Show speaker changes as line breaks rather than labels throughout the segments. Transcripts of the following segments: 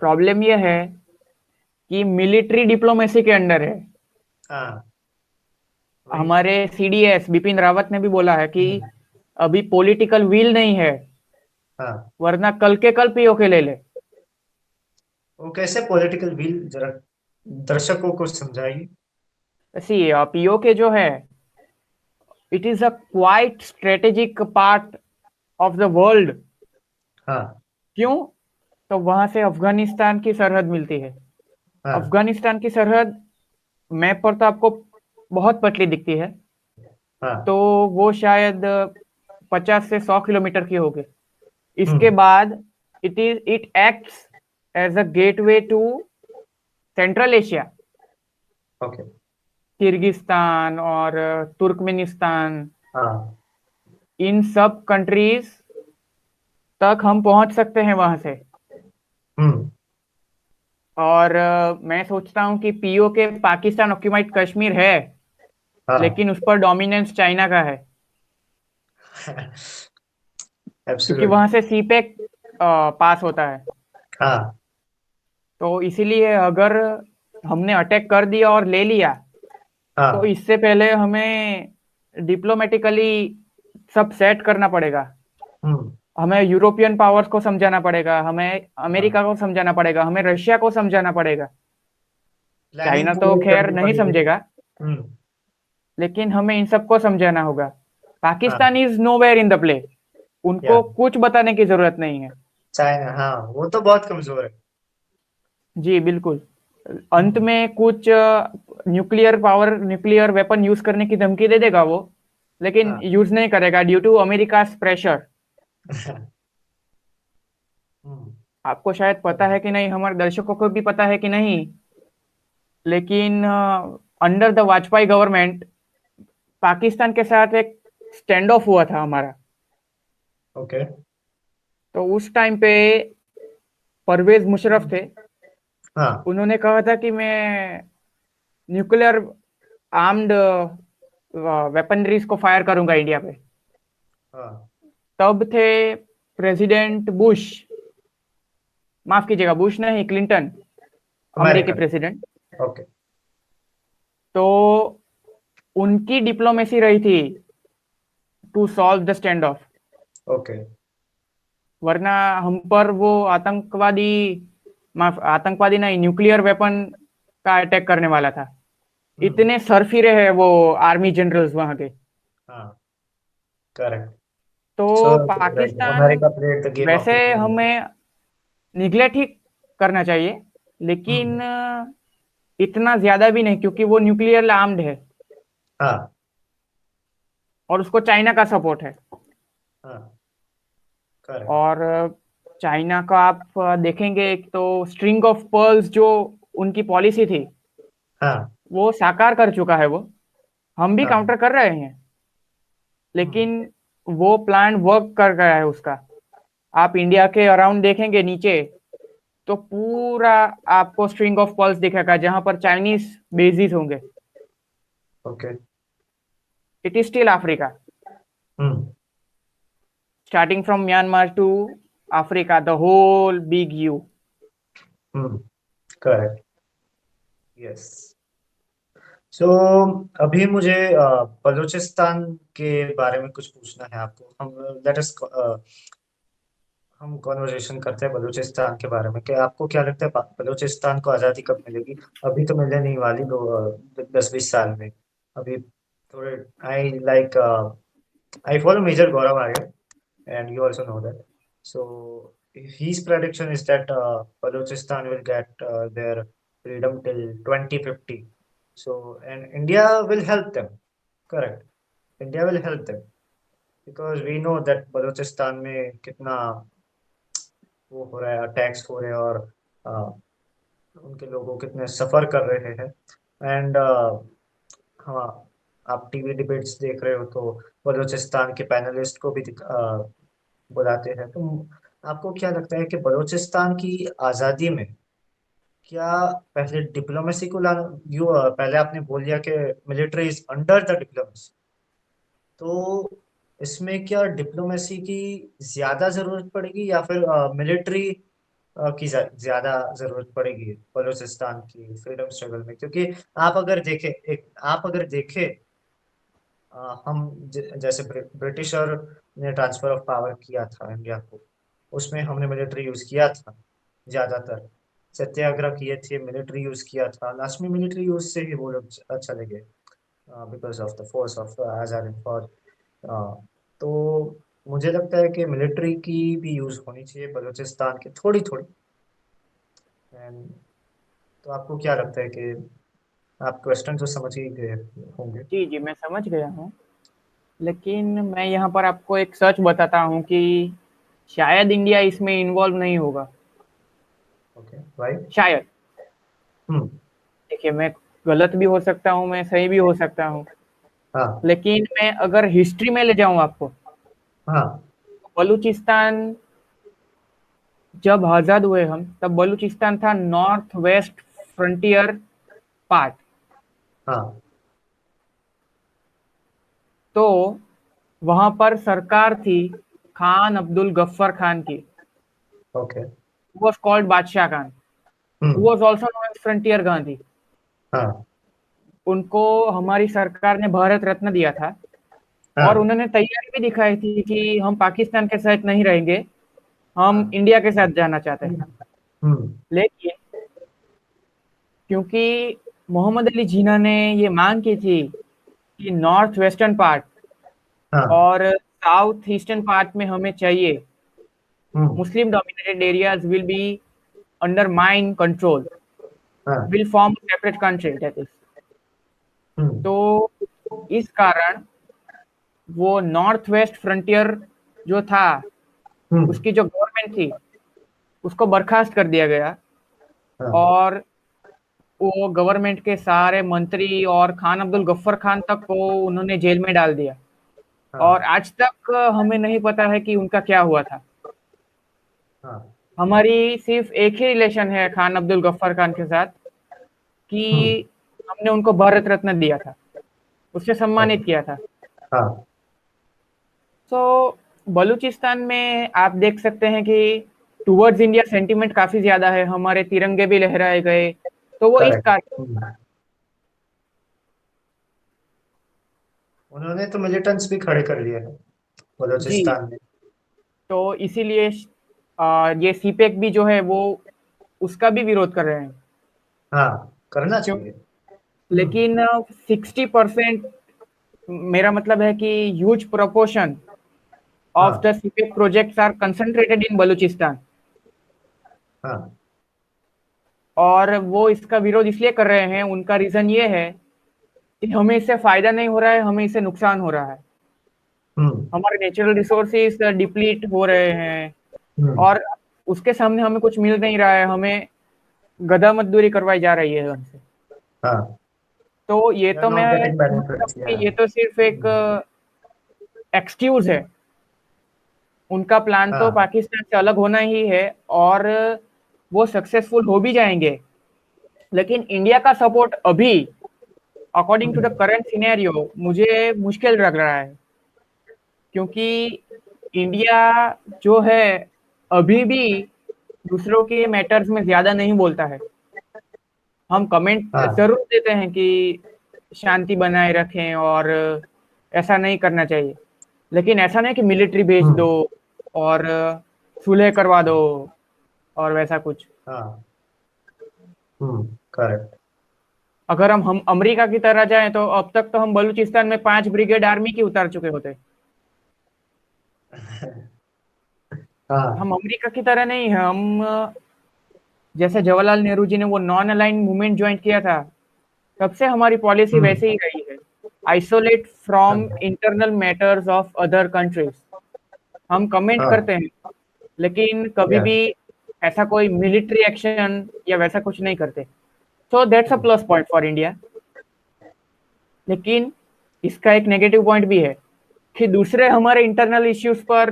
Problem ये है कि मिलिट्री डिप्लोमेसी के अंडर है।
हाँ, वही।
हमारे सीडीएस बिपिन रावत ने भी बोला है कि
हम्म,
अभी पॉलिटिकल विल नहीं है,
हाँ।
वरना कल के कल पीओके ले ले।
वो कैसे पॉलिटिकल व्हील, जरा दर्शकों को समझाइए।
सी पीओके जो है, it is a quite strategic part of the world.
हाँ,
क्यों? तो वहां से अफगानिस्तान की सरहद मिलती है।
हाँ,
अफगानिस्तान की सरहद मैप पर तो आपको बहुत पतली दिखती है, तो
हाँ।
वो शायद 50 से 100 किलोमीटर की होगी। इसके
हम्म।
बाद it acts as a gateway to central Asia.
Okay.
Kyrgyzstan और तुर्कमेनिस्तान,
हाँ।
इन सब कंट्रीज तक हम पहुंच सकते हैं वहां से।
हम्म।
और मैं सोचता हूँ कि पीओके पाकिस्तान ऑक्यूपाइड कश्मीर है,
हाँ।
लेकिन उस पर डोमिनेंस चाइना का है, क्योंकि
एब्सोल्युटली।
वहां से सीपेक पास होता है।
हाँ,
तो इसीलिए अगर हमने अटैक कर दिया और ले लिया, तो
हाँ।
इससे पहले हमें डिप्लोमेटिकली सब सेट करना पड़ेगा।
हम्म।
हमें यूरोपियन पावर्स को समझाना पड़ेगा, हमें
हाँ,
अमेरिका को समझाना पड़ेगा, हमें रशिया को समझाना पड़ेगा।
प्लानिंग
चाइना तो
पूरी
खैर
करनी
नहीं
पड़ेगी।
समझेगा,
हम्म।
लेकिन हमें इन सबको समझाना होगा।
हाँ।
Pakistan is nowhere in the play.
या
उनको कुछ बताने की जरूरत नहीं है।
चाइना, हाँ, वो तो बहुत कमजोर है।
जी बिल्कुल। अंत
हम्म।
में कुछ न्यूक्लियर वेपन यूज करने की धमकी दे देगा वो, लेकिन
हाँ।
यूज नहीं करेगा ड्यू टू अमेरिका प्रेशर।
हम्म।
आपको शायद पता है कि नहीं, हमारे दर्शकों को भी पता है कि नहीं, लेकिन under the Vajpayee government Pakistan के साथ एक स्टैंड ऑफ हुआ था हमारा।
ओके।
तो उस टाइम पे परवेज मुशर्रफ थे।
हाँ।
उन्होंने कहा था कि मैं न्यूक्लियर आर्म्ड वेपनरीज को फायर करूंगा इंडिया पे।
हाँ।
तब थे प्रेसिडेंट बुश, माफ कीजिएगा बुश नहीं, क्लिंटन, अमेरिकी
अमेरिका।
प्रेसिडेंट।
ओके।
तो उनकी डिप्लोमेसी रही थी to solve the standoff.
Okay.
वरना हम पर वो आतंकवादी, माफ आतंकवादी नहीं, न्यूक्लियर वेपन का अटैक करने वाला था।
हम्म।
इतने सरफिरे हैं वो आर्मी जनरल्स वहां के।
हाँ, करेक्ट। सो
तो Pakistan
America played the game of
वैसे
डिप्लोमेसी।
हमें निगलेक्ट ही करना चाहिए, लेकिन
हम्म।
इतना ज्यादा भी नहीं, क्योंकि वो न्यूक्लियर आर्म्ड है
हाँ।
और उसको चाइना का सपोर्ट है।
हाँ, करेक्ट।
और चाइना का आप देखेंगे तो स्ट्रिंग ऑफ पर्ल्स जो उनकी पॉलिसी थी,
हाँ।
वो साकार कर चुका है वो। हम भी
हाँ।
काउंटर कर रहे हैं,
हम्म।
लेकिन वो प्लान वर्क कर गया है उसका। आप इंडिया के अराउंड देखेंगे नीचे, तो पूरा आपको स्ट्रिंग ऑफ पर्ल्स दिखेगा जहां पर चाइनीज बेसिस होंगे।
Okay.
It is still Africa,
hmm.
Starting from Myanmar to Africa, the whole big U.
Hmm. Correct. Yes. So अभी मुझे बलूचिस्तान के बारे में कुछ पूछना है आपको। लेट अस हम कॉन्वर्जेशन करते हैं बलूचिस्तान के बारे में। क्या आपको क्या लगता है बलूचिस्तान को आज़ादी कब मिलेगी? अभी तो मिलने नहीं वाली, 10-20 साल में। अभी थोड़े I like I follow Major Gaurav Arya, and you also know that. So his prediction is that Balochistan will get their freedom till 2050. So, and India will help them. Correct. India will help them because we know that Balochistan में कितना वो हो रहा है, attacks हो रहे हैं, और उनके लोगों कितने सफर कर रहे हैं। एंड हाँ, आप टीवी डिबेट्स देख रहे हो तो बलूचिस्तान के पैनलिस्ट को भी बुलाते हैं। तो आपको क्या लगता है कि बलूचिस्तान की आज़ादी में क्या पहले डिप्लोमेसी को लाना, पहले आपने बोल दिया कि military is under the diplomacy, तो इसमें क्या डिप्लोमेसी की ज्यादा जरूरत पड़ेगी या फिर मिलिट्री की ज्यादा जरूरत पड़ेगी बलूचिस्तान की फ्रीडम स्ट्रगल में, क्योंकि आप अगर देखें, हम जैसे ब्रिटिशर ने ट्रांसफर ऑफ पावर किया था इंडिया को, उसमें हमने मिलिट्री यूज किया था ज्यादातर। सत्याग्रह किए थे, मिलिट्री यूज किया था, लास्ट में मिलिट्री यूज से ही वो लोग चले गए, because of the force of Azad Hind Fauj. तो मुझे लगता है कि मिलिट्री की भी यूज होनी चाहिए बलूचिस्तान की थोड़ी थोड़ी। एंड तो आपको क्या लगता है कि आप क्वेश्चन तो समझ ही गए होंगे?
जी जी, मैं समझ गया हूँ। लेकिन मैं यहाँ पर आपको एक सच बताता हूँ कि शायद इंडिया इसमें इन्वॉल्व नहीं होगा।
Okay, right.
शायद।
हम्म।
देखिए, मैं गलत भी हो सकता हूँ, मैं सही भी हो सकता हूँ।
हाँ।
लेकिन मैं अगर हिस्ट्री में ले जाऊँ आपको,
हाँ।
बलूचिस्तान जब आज़ाद हुए हम, तब बलूचिस्तान था नॉर्थ वेस्ट फ्रंटियर पार्ट।
हाँ।
तो वहाँ पर सरकार थी खान अब्दुल गफ्फर खान की।
ओके।
was called बादशाह Khan, who
hmm.
was also known as frontier Gandhi.
हाँ।
उनको हमारी सरकार ने भारत रत्न दिया था, और
हाँ।
उन्होंने तैयारी भी दिखाई थी कि हम पाकिस्तान के साथ नहीं रहेंगे, हम
हाँ।
इंडिया के साथ जाना चाहते हैं।
हम्म।
लेकिन क्योंकि मोहम्मद अली जिन्ना ने ये मांग की थी कि नॉर्थ वेस्टर्न पार्ट
हाँ।
और साउथ ईस्टर्न पार्ट में हमें चाहिए,
hmm.
Muslim dominated areas will be under mine control,
हाँ।
Will form separate country, that is.
Hmm.
तो इस कारण वो नॉर्थ वेस्ट फ्रंटियर जो था,
हम्म।
उसकी जो गवर्नमेंट थी, उसको बर्खास्त कर दिया गया।
हाँ।
और वो गवर्नमेंट के सारे मंत्री और खान अब्दुल गफ्फर खान तक को उन्होंने जेल में डाल दिया। और
हाँ।
आज तक हमें नहीं पता है कि उनका क्या हुआ था।
हाँ।
हमारी सिर्फ एक ही रिलेशन है खान अब्दुल गफ्फर खान के साथ,
हम्म।
कि हमने उनको भारत रत्न दिया था, उससे
ओके।
सम्मानित किया था।
हाँ।
तो बलूचिस्तान में आप देख सकते हैं कि टुवर्ड्स इंडिया सेंटीमेंट काफी ज्यादा है, हमारे तिरंगे भी लहराए गए। तो वो इस
करेक्ट।
कारण।
उन्होंने तो मिलिटेंट्स भी खड़े कर लिए हैं
जी,
बलूचिस्तान में।
तो इसीलिए ये सीपेक भी जो है वो उसका भी विरोध कर रहे हैं।
हाँ, करना
क्यों?
चाहिए। हम्म।
लेकिन 60%, मेरा मतलब है कि ह्यूज प्रोपोर्शन ऑफ द
हाँ।
CPEC projects are concentrated in Balochistan.
हाँ।
और वो इसका विरोध इसलिए कर रहे हैं, उनका रीजन ये है कि हमें इससे फायदा नहीं हो रहा है, हमें इससे नुकसान हो रहा है।
हम्म।
हमारे नेचुरल रिसोर्सेज डिप्लीट हो रहे हैं,
हम्म।
और उसके सामने हमें कुछ मिल नहीं रहा है, हमें गधा मजदूरी करवाई जा रही है हमसे।
हाँ।
तो ये
दे आर
तो
नॉट
मैं
गेटिंग
समझता हूँ
बेनिफिट्स,
कि
या।
ये तो सिर्फ एक एक्सक्यूज है। उनका प्लान तो
हाँ।
पाकिस्तान से अलग होना ही है, और वो सक्सेसफुल हो भी जाएंगे। लेकिन इंडिया का सपोर्ट अभी, according to the
hmm.
Current scenario, मुझे मुश्किल लग रहा है। क्योंकि इंडिया जो है अभी भी दूसरों के मैटर्स में ज्यादा नहीं बोलता है। हम कमेंट
हाँ।
जरूर देते हैं कि शांति बनाए रखें और ऐसा नहीं करना चाहिए, लेकिन ऐसा नहीं कि मिलिट्री भेज
हम्म।
दो और सुलह करवा दो और वैसा कुछ।
हाँ। करेक्ट।
अगर हम अमेरिका की तरह जाएं तो अब तक तो हम बलूचिस्तान में 5 ब्रिगेड आर्मी की उतार चुके होते।
हाँ।
हम अमेरिका की तरह नहीं है। हम जैसे जवाहरलाल नेहरू जी ने वो नॉन अलाइन मूवमेंट ज्वाइन किया था, तब से हमारी पॉलिसी
हम्म।
वैसे ही रही है, आइसोलेट फ्रॉम
हाँ।
Internal matters of other countries. हम कमेंट
हाँ।
करते हैं, लेकिन कभी
या।
भी ऐसा कोई मिलिट्री एक्शन या वैसा कुछ नहीं करते। So that's a plus point for India. लेकिन इसका एक नेगेटिव पॉइंट भी है कि दूसरे हमारे इंटरनल इश्यूज पर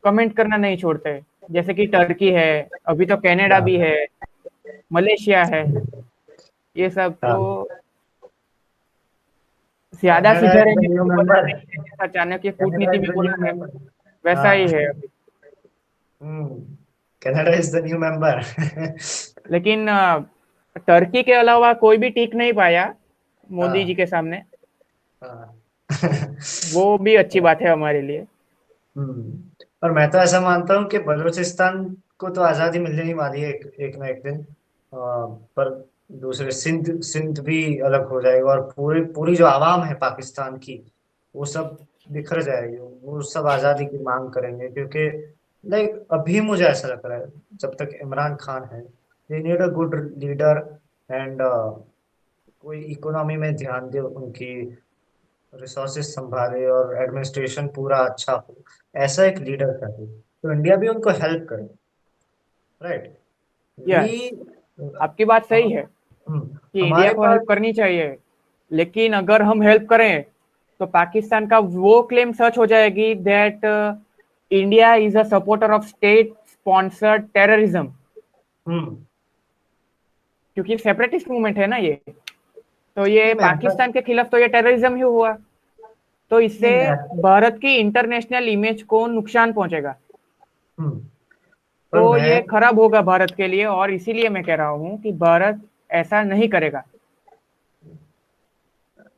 कमेंट करना नहीं छोड़ते। जैसे कि टर्की है, अभी तो कनाडा भी
हाँ।
है, मलेशिया है। ये सब तो
हाँ।
ज्यादा
कनाडा इज द
सुधरेंगे
न्यू
तो पता
मेंबर।
नहीं है, जैसा चाणक्य
कनाडा
कूटनीति
इज
में
द न्यू
बोला है
मेंबर।
वैसा ही
हाँ।
है अभी।
हम्म। Canada is the new member.
लेकिन टर्की के अलावा कोई भी टिक नहीं पाया मोदी जी
हाँ
के सामने।
हाँ।
वो भी अच्छी बात है हमारे लिए।
और मैं तो ऐसा मानता हूँ कि बलूचिस्तान को तो आजादी मिलने ही वाली है एक ना एक दिन। पर दूसरे सिंध सिंध भी अलग हो जाएगा, और पूरी पूरी जो आवाम है पाकिस्तान की, वो सब बिखर जाएगी। वो सब आजादी की मांग करेंगे, क्योंकि लाइक अभी मुझे ऐसा लग रहा है, जब तक इमरान खान है, they need a good leader, and कोई इकोनॉमी में ध्यान दे, उनकी रिसोर्सेज संभाले और एडमिनिस्ट्रेशन पूरा अच्छा हो, ऐसा एक लीडर चाहिए। तो इंडिया भी उनको हेल्प करे, राइट। वी
यस, आपकी बात सही है कि इंडिया
हमारे
को
पास।
हेल्प करनी चाहिए। लेकिन अगर हम हेल्प करें तो पाकिस्तान का वो क्लेम सच हो जाएगी that India is a supporter of state sponsored terrorism.
Hmm.
क्योंकि सेपरेटिस्ट मूवमेंट है ना ये, तो
नहीं
ये
मैं ऐसा
पाकिस्तान के खिलाफ तो ये टेररिज्म ही हुआ। तो
नहीं
इससे
मैं ऐसा
भारत की इंटरनेशनल इमेज को नुकसान पहुंचेगा।
हम्म पर
तो
मैं
ये खराब होगा भारत के लिए, और इसीलिए मैं कह रहा हूँ कि भारत ऐसा नहीं करेगा।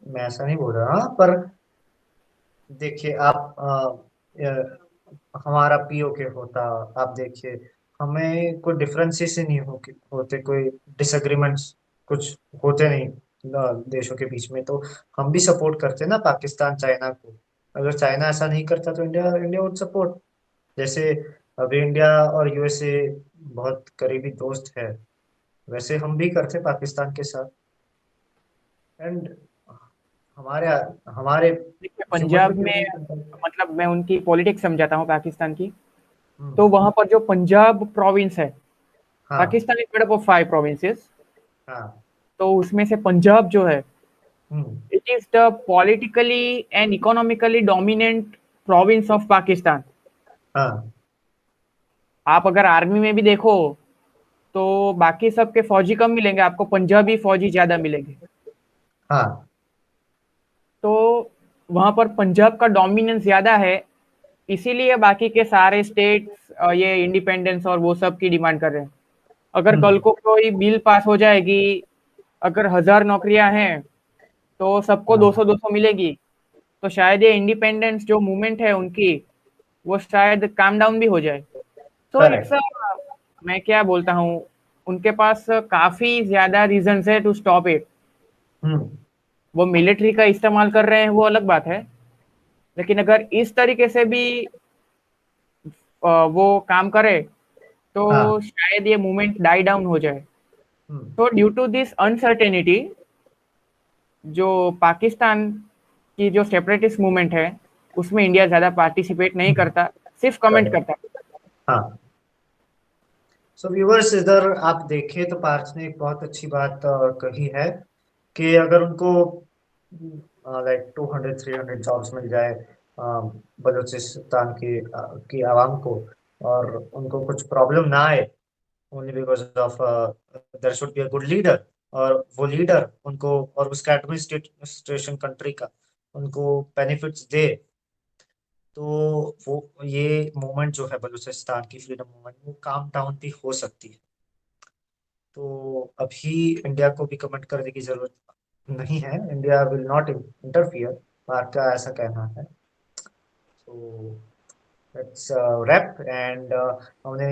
मैं ऐसा नहीं बोल रहा, पर देखिए आप हमारा पीओके होता, आप देखिए, हमें कोई डिफरेंसेस ही नहीं होते, कोई डिसएग्रीमेंट्स कुछ होते नहीं देशों के बीच में, तो हम भी सपोर्ट करते ना पाकिस्तान चाइना को। अगर चाइना ऐसा नहीं करता तो इंडिया इंडिया वुड सपोर्ट। जैसे अभी इंडिया और यूएसए बहुत करीबी दोस्त है, वैसे हम भी करते पाकिस्तान के साथ। एंड हमारे हमारे
देखिए
ह्यूमन
पंजाब में,
रिसोर्सेज।
मतलब मैं उनकी पॉलिटिक्स समझाता हूँ पाकिस्तान की। तो
हम्म।
वहां पर जो पंजाब प्रोविंस है,
हाँ
Pakistan is made up of 5 provinces.
हाँ।
तो उसमें से पंजाब जो है,
hmm.
It is the politically and economically dominant province of Pakistan.
हाँ
आप अगर आर्मी में भी देखो तो बाकी सबके फौजी कम मिलेंगे, आपको पंजाबी फौजी ज्यादा मिलेंगे।
हाँ।
तो वहां पर पंजाब का डोमिनेंस ज्यादा है, इसीलिए बाकी के सारे स्टेट्स ये इंडिपेंडेंस और वो सब की डिमांड कर रहे हैं। अगर कल
हम्म।
को कोई बिल पास हो जाएगी, अगर 1,000 नौकरियां हैं तो सबको
हाँ
200-200 मिलेगी, तो शायद ये इंडिपेंडेंस जो मूवमेंट है उनकी, वो शायद काम डाउन भी हो जाए। तो इट्स,
करेक्ट।
मैं क्या बोलता हूँ, उनके पास काफी ज्यादा रीजंस है टू स्टॉप इट।
हम्म।
वो मिलिट्री का इस्तेमाल कर रहे हैं, वो अलग बात है। लेकिन अगर इस तरीके से भी वो काम करे तो
हाँ।
शायद ये मूवमेंट डाई डाउन हो जाए।
हम्म।
तो ड्यू टू दिस अनसर्टेनिटी, जो पाकिस्तान की जो सेपरेटिस्ट मूवमेंट है उसमें इंडिया ज्यादा पार्टिसिपेट नहीं करता, सिर्फ कमेंट
करेक्ट।
करता है।
हाँ। सो व्यूअर्स, इधर आप देखें तो पार्थ ने एक बहुत अच्छी बात कही है, कि अगर उनको लाइक 200-300 जॉब्स मिल जाए बलूचिस्तान की आवाम को, और उनको कुछ प्रॉब्लम ना आए, only because of their should be a good leader, और वो लीडर उनको और उसका एडमिनिस्ट्रेशन कंट्री का उनको बेनिफिट्स दे, तो वो ये मूवमेंट जो है बलूचिस्तान की फ्रीडम मूवमेंट, वो काम डाउन भी हो सकती है। तो अभी इंडिया को भी कमेंट करने की जरूरत नहीं है, India will not interfere, Bharat का ऐसा कहना है। तो लेट्स रैप, एंड हमने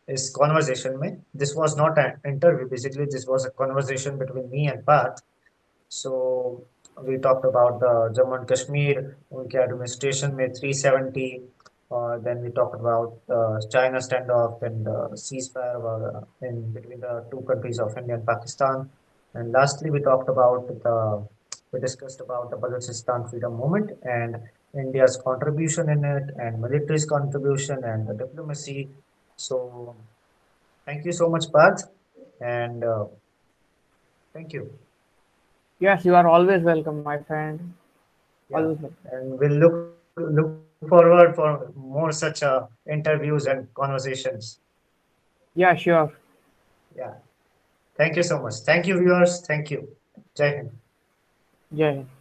इस कॉन्वर्जेशन में, this was not an interview, basically this was a conversation between me and Parth. So we talked about the Jammu and Kashmir, उनके administration में 370, then we talked about China standoff and ceasefire in between the two countries of India and Pakistan, and lastly we discussed about the Balochistan freedom movement and India's contribution in it, and military's contribution and the diplomacy. So thank you so much, Parth, and thank you.
Yes, you are always welcome, my friend.
Yeah,
Always welcome.
and we'll look forward for more such interviews and conversations.
Yeah, sure.
Yeah, thank you so much. Thank you, viewers. Thank you. Jai Hind.
Jai Hind.